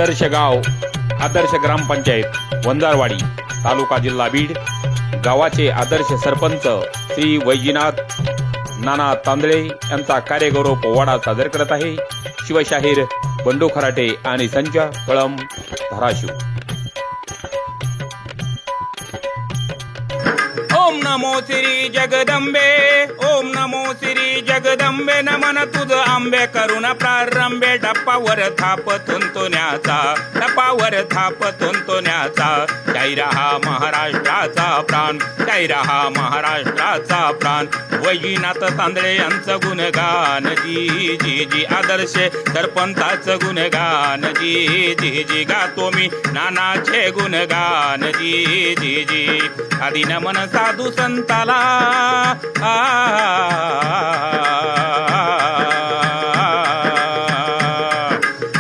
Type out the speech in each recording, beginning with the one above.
आदर्श गाव, आदर्श ग्रामपंचायत वंजारवाडी, तालुका जिल्हा बीड. गावाचे आदर्श सरपंच श्री वैजनाथ नाना तांदळे यांचा कार्यगौरव पोवाडा सादर करत आहे शिवशाहीर बंडू खराटे आणि संच कळम धाराशिव. ओम नमो श्री जगदंबे, ओम नमो श्री जगदंबे. नमन तुझ आंबे करुण प्रारंभे. डप्पावर थाप तुंतुण्याचा, डप्पावर थाप तुंतुण्याचा. जय रहा महाराष्ट्राचा प्राण, जय रहा महाराष्ट्राचा प्राण. वैजनाथ तांदळे यांचं गुणगान जी जी जी. आदर्श सरपंचाचं गुणगान जी जी जी. गातो मी नानाचे गुणगान जी जी जी. आदि नमन साधू संताला,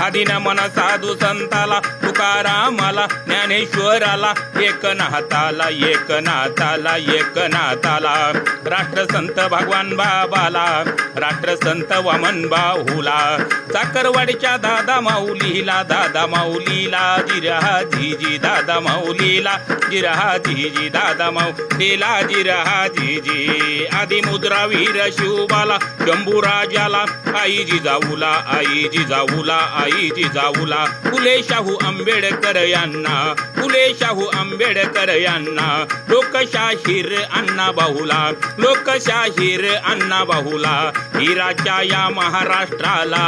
आदि नमन साधू संताला. तुकारामाला, ज्ञानेश्वराला, एकनाथाला, एकनाथाला, एकनाथाला. राष्ट्रसंत भगवान बाबाला, राष्ट्रसंत वामन बाहूला. चाकरवाडीच्या दादा माऊलीला, दादा माऊलीला. जिरहा जीजी दादा माऊलीला, जिरहा जीजी दादा माऊलीला, जिरहा जीजी. आदि मुद्रा वीर शिवबाला, शंभूराजाला. आई जिजाऊला, आई जिजाऊला, आई जिजाऊला. फुले शाहू आंबेडकर यांना, फुले शाहू आंबेडकर यांना. लोकशाहीर अण्णा बाहुला, लोकशाहीर अण्णा बाहुला. इराच्या या महाराष्ट्राला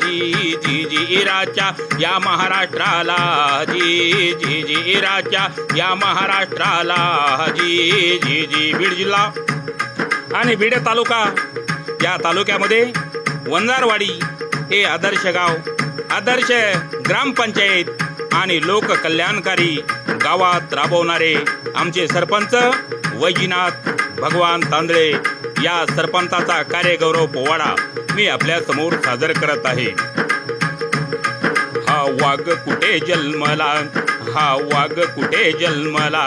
जी जी जी. इराच्या या महाराष्ट्राला जी जी जी. इराच्या या महाराष्ट्राला जी जी जी. बीड जिल्हा आणि बीड तालुका, या तालुक्यामध्ये वंजारवाडी हे आदर्श गाव, आदर्श ग्रामपंचायत आणि लोककल्याणकारी गावात राबवणारे आमचे सरपंच वैजनाथ भगवान तांदळे या सरपंचाचा कार्यगौरव पोवाडा मी आपल्या समोर सादर करत आहे. हा वाघ कुठे जन्मला, हा वाघ कुठे जन्मला.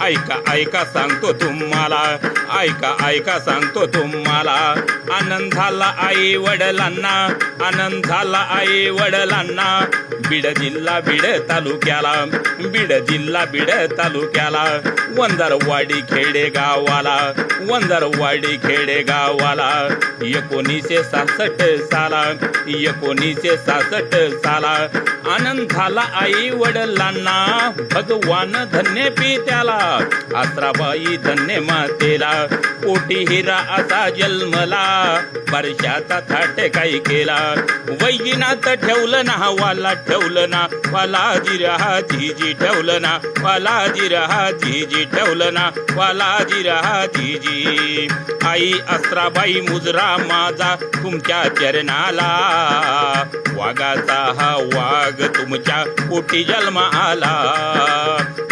ऐका ऐका सांगतो तुम्हाला, ऐका ऐका सांगतो तुम्हाला. आनंद झाला आई वडिलांना, आनंद झाला आई वडिलांना. बीड जिल्हा बीड तालुक्याला, बीड जिल्हा बीड तालुक्याला. वंजारवाडी खेडे गावाला, वंजारवाडी खेडे गावाला. 1966 साला, 1966 साला. आनंद झाला आई वडिलांना, भगवान धन्य पित्याला. आसराबाई धन्य मातेला, पोटी हिरा असा जन्मला. वर्षाचा थाट काही केला, वैजनाथ ठेवलं ना वाला, ठेवलं ना वाला. जिरहा जीजी ठेवलं ना वाला, जिरहा जीजी ठेवलं ना वाला, जिरहा जीजी. आई आसराबाई मुजरा माझा तुमच्या चरणाला. वाघाचा हा वाघ तुमच्या पोटी जन्म आला,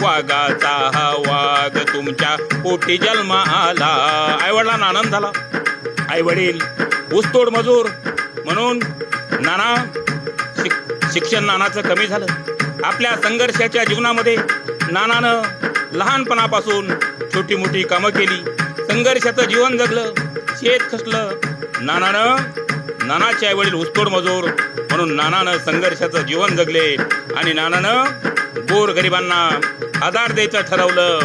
वाघाचा हा वाघ तुमच्या पोटी जन्म आला. आईवडिलांना आनंद झाला. आई वडील ऊसतोड मजूर म्हणून नाना शिक्षण नानाचं कमी झालं. आपल्या संघर्षाच्या जीवनामध्ये नानानं लहानपणापासून छोटी मोठी कामं केली, संघर्षाचं जीवन जगलं, शेत खचलं. नानाचे आई वडील ऊसतोड मजूर म्हणून नानानं संघर्षाचं जीवन जगले आणि नानानं गोरगरिबांना आधार द्यायचं ठरवलं.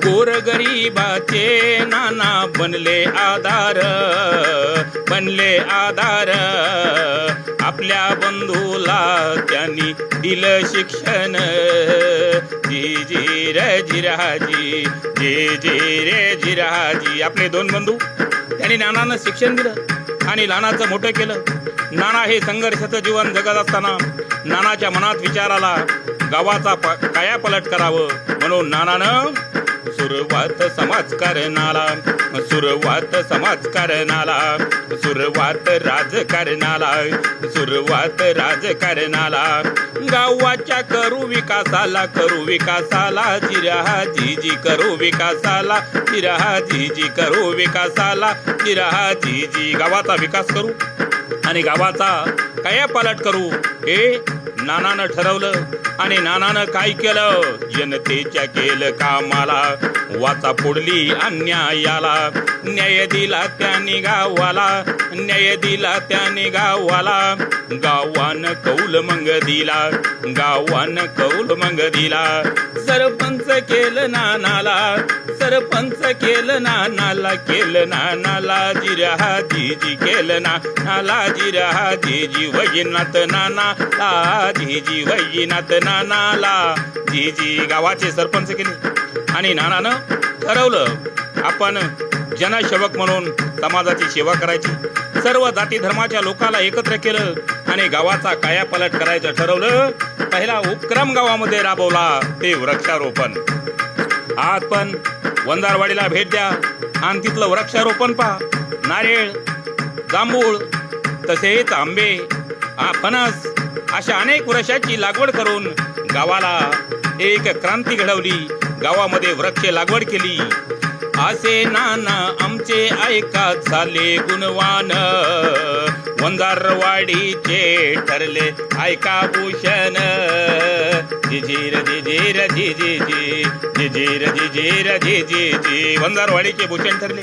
गोरगरिबाचे नाना बनले आधार, बनले आधार. आपल्या बंधूला त्यांनी दिलं शिक्षण. जी जी रे जिराजी, जी जी रे जिराजी. आपले दोन बंधू त्यांनी नानानं शिक्षण दिलं आणि नानाचं मोठं केलं. नाना हे संघर्षाचं जीवन जगत असताना नानाच्या मनात विचार आला गावाचा कायापलट करावं, म्हणून नानानं सुरुवात समाजकारणाला, सुरुवात समाजकारणाला, सुरुवात राजकारणाला, सुरुवात राजकारणाला. गावाच्या करू विकासाला, करू विकासाला. जिरहा जीजी करू विकासाला, जिरहा जीजी करू विकासाला, जिरहा जीजी. गावाचा विकास करू आणि गावाचा कायापालट करू हे नानानं ठरवलं आणि नानानं काय केलं? जनतेच्या केलं कामाला, वाचा फोडली अन्यायाला, न्याय दिला त्याने गावाला, न्याय दिला त्याने गावाला. गावानं कौल मंग दिला, गावानं कौल मंग दिला. सरपंच केलं नानाला, सरपंच केलं नानाला, केलं नानाला जिरा जीजी, केलं नानाला जिरा जीजी. वैजनाथ नानाला जीजी, वैजनाथ नानाला जीजी. गावाचे सरपंच केले आणि नानानं ठरवलं आपण जनसेवक म्हणून समाजाची सेवा करायची. सर्व जाती धर्माच्या लोकांना एकत्र केलं आणि गावाचा कायापालट करायचं ठरवलं. पहिला उपक्रम गावामध्ये राबवला ते वृक्षारोपण. आज पण वंजारवाडीला भेट द्या आणि तिथलं वृक्षारोपण पहा. नारळ, जांभूळ, तसेच आंबे, फणस अशा अनेक वृक्षाची लागवड करून गावाला एक क्रांती घडवली. गावामध्ये वृक्ष लागवड केली. असे नाना आमचे ऐका झाले गुणवान, वंजारवाडीचे ठरले ऐका भूषण. जिजीर जिजीर जिजी जी, जिजीर जिजीर जिजी जी. वंजारवाडीचे भूषण ठरले.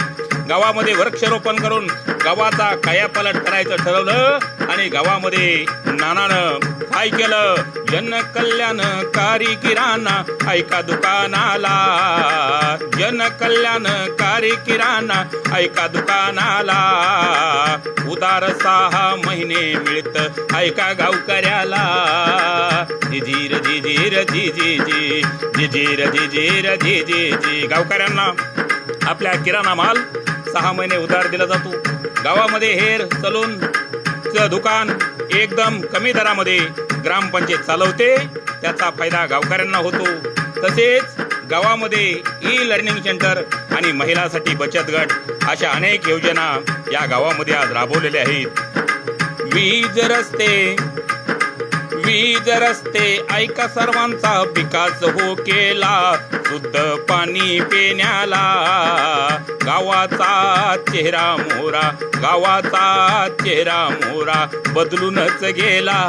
गावामध्ये वृक्षारोपण करून गावाचा कायापालट करायचं ठरवलं आणि गावामध्ये नानानं काय केलं? जनकल्याणकारी किराणा ऐका दुकानाला, जनकल्याणकारी किराणा ऐका दुकानाला. उदार 6 महिने मिळत ऐका गावकऱ्याला. जिजीर जिजीर जिजी जी, जिजीर जिजीर जिजी जी. गावकऱ्यांना आपल्या किराणा माल 6 महिने उधार दिला जातो. गावामध्ये हेर सलून दुकान एकदम कमी दरामध्ये ग्रामपंचायत चालवते. त्याचा फायदा गावकऱ्यांना होतो. तसेच गावामध्ये ई-लर्निंग सेंटर आणि महिलांसाठी बचत गट अशा अनेक योजना या गावामध्ये आज राबवलेल्या आहेत. वीज रस्ते ऐका सर्वांचा विकास हो केला. शुद्ध पाणी पिण्याला गावाचा चेहरा मोहरा, गावाचा चेहरा मोहरा बदलूनच गेला.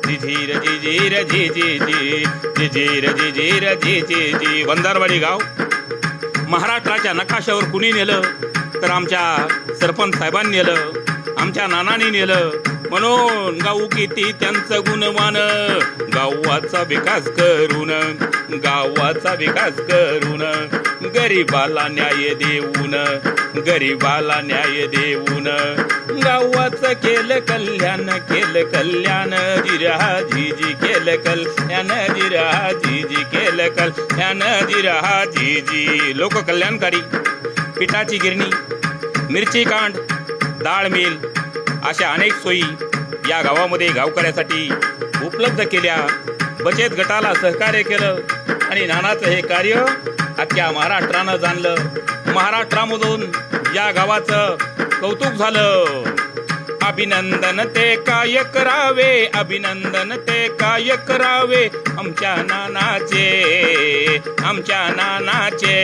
जिजीर जिजीर जिजी जी, जिजीर जिजीर जिजी जी. वंजारवाडी गाव महाराष्ट्राच्या नकाशावर कुणी नेलं तर आमच्या सरपंच साहेबांनी नेलं, आमच्या नानांनी नेलं. म्हणून गाऊ किती त्यांचं गुणवान. गावाचा विकास करून, गावाचा विकास करून, गरीबाला न्याय देऊन, गरीबाला न्याय देऊन. गावाचं केलं कल्याण, केलं कल्याण. जिरा जीजी केलं कल्याण, जिरा जीजी केलं कल्याण, जिरा जीजी. लोककल्याणकारी पिठाची गिरणी, मिरची कांड, डाळ मिल अशा अनेक सोयी या गावामध्ये गावकऱ्यासाठी उपलब्ध केल्या. बचत गटाला सहकार्य केलं आणि नानाचं हे कार्य अख्ख्या महाराष्ट्रानं जाणलं. महाराष्ट्रामधून या गावाचं कौतुक झालं. अभिनंदन ते काय करावे, अभिनंदन ते काय करावे आमच्या नानाचे, आमच्या नानाचे.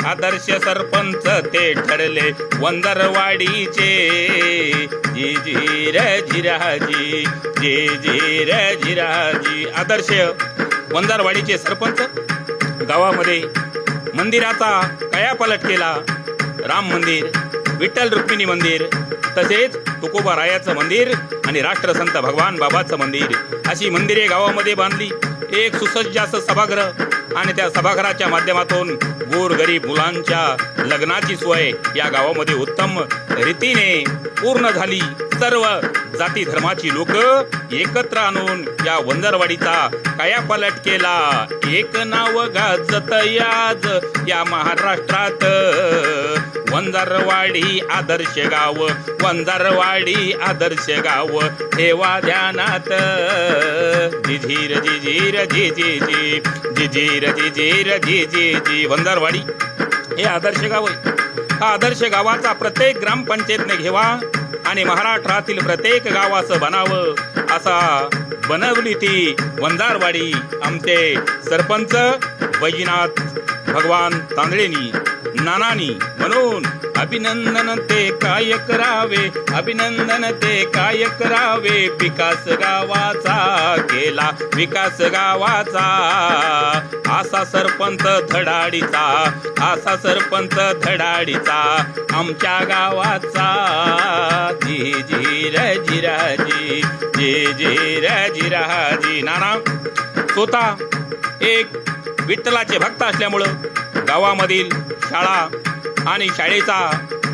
आदर्श सरपंच ते ठरले वंजारवाडीचे. जी जी र जिराजी, जी जी र जिराजी. आदर्श वंजारवाडीचे सरपंच गावामध्ये मंदिराचा कायापालट केला. राम मंदिर, विठ्ठल रुक्मिणी मंदिर, तसेच तुकोबा रायाचं मंदिर आणि राष्ट्रसंत भगवान बाबाचं मंदिर अशी मंदिरे गावामध्ये बांधली. एक सुसज्ज असं सभागृह आणि त्या सभागृहाच्या माध्यमातून गोरगरीब मुलांच्या लग्नाची सोय या गावामध्ये उत्तम रीतीने पूर्ण झाली. सर्व जाती धर्माची लोक एकत्र आणून या वंजारवाडीचा कायापालट केला. एक नाव गाजत याज या महाराष्ट्रात. वंजारवाडी आदर्श गाव, वंजारवाडी आदर्श गाव ठेवा ध्यानात. जिजीर जिजीर जिजी जी, जिजीर जिजीर जिजी जी. वंजारवाडी हे आदर्श गाव आहे. हा आदर्श गावाचा प्रत्येक ग्रामपंचायतने घ्यावा आणि महाराष्ट्रातील प्रत्येक गावाचं बनावं असा बनवली ती वंजारवाडी. आमचे सरपंच वैजनाथ भगवान तांदळेनी, नानानी. म्हणून अभिनंदन ते काय करावे, अभिनंदन ते काय करावे, विकास गावाचा केला विकास गावाचा. असा सरपंच धडाडीचा, असा सरपंच धडाडीचा आमच्या गावाचा. जी जी रजिराजी, जी जी रजिराजी. नाना स्वतः एक विठ्ठलाचे भक्त असल्यामुळं गावामधील शाळा आणि शाळेचा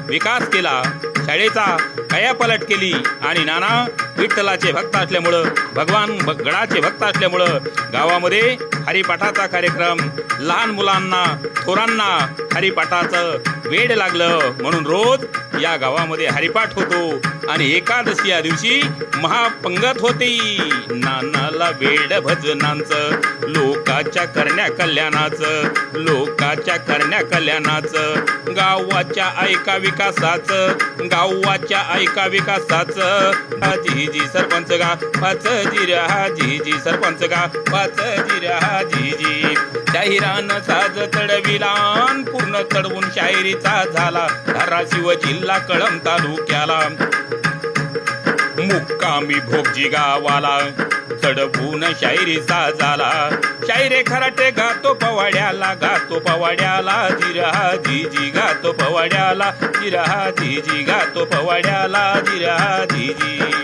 विकास केला, शाळेचा कायापालट केली. आणि नाना विठ्ठलाचे भक्त असल्यामुळं, भगवान गडाचे भक्त असल्यामुळं गावामध्ये हरिपाठाचा कार्यक्रम, लहान मुलांना थोरांना हरिपाठाचं वेड लागलं म्हणून रोज या गावामध्ये हरिपाठ होतो. आणि एकादशी या दिवशी महापंगत होती. नानाला वेड भजनांचं, लोकाच्या करण्या कल्याणाचं, लोकाच्या करण्या कल्याणाचं, गावाच्या ऐका विकासाचं, गावाच्या ऐका विकासाचं. जी जी सरपंच गा पाच जिरा, जी जी सरपंच गा पाच जिरा, जी जी. शाहिरानं साज चढविलान, पूर्ण चढवून शायरीचा झाला धाराशिव जिल्हा कळंब तालुक्याला. मुक्कामी भोगजी गावाला चढवून शायरीचा झाला. शायरे खराटे गातो पवाड्याला, गातो पवाड्याला, जिरा जी जी गातो पवाड्याला, जिरा जी जी गातो पवाड्याला, जिरा जी जी.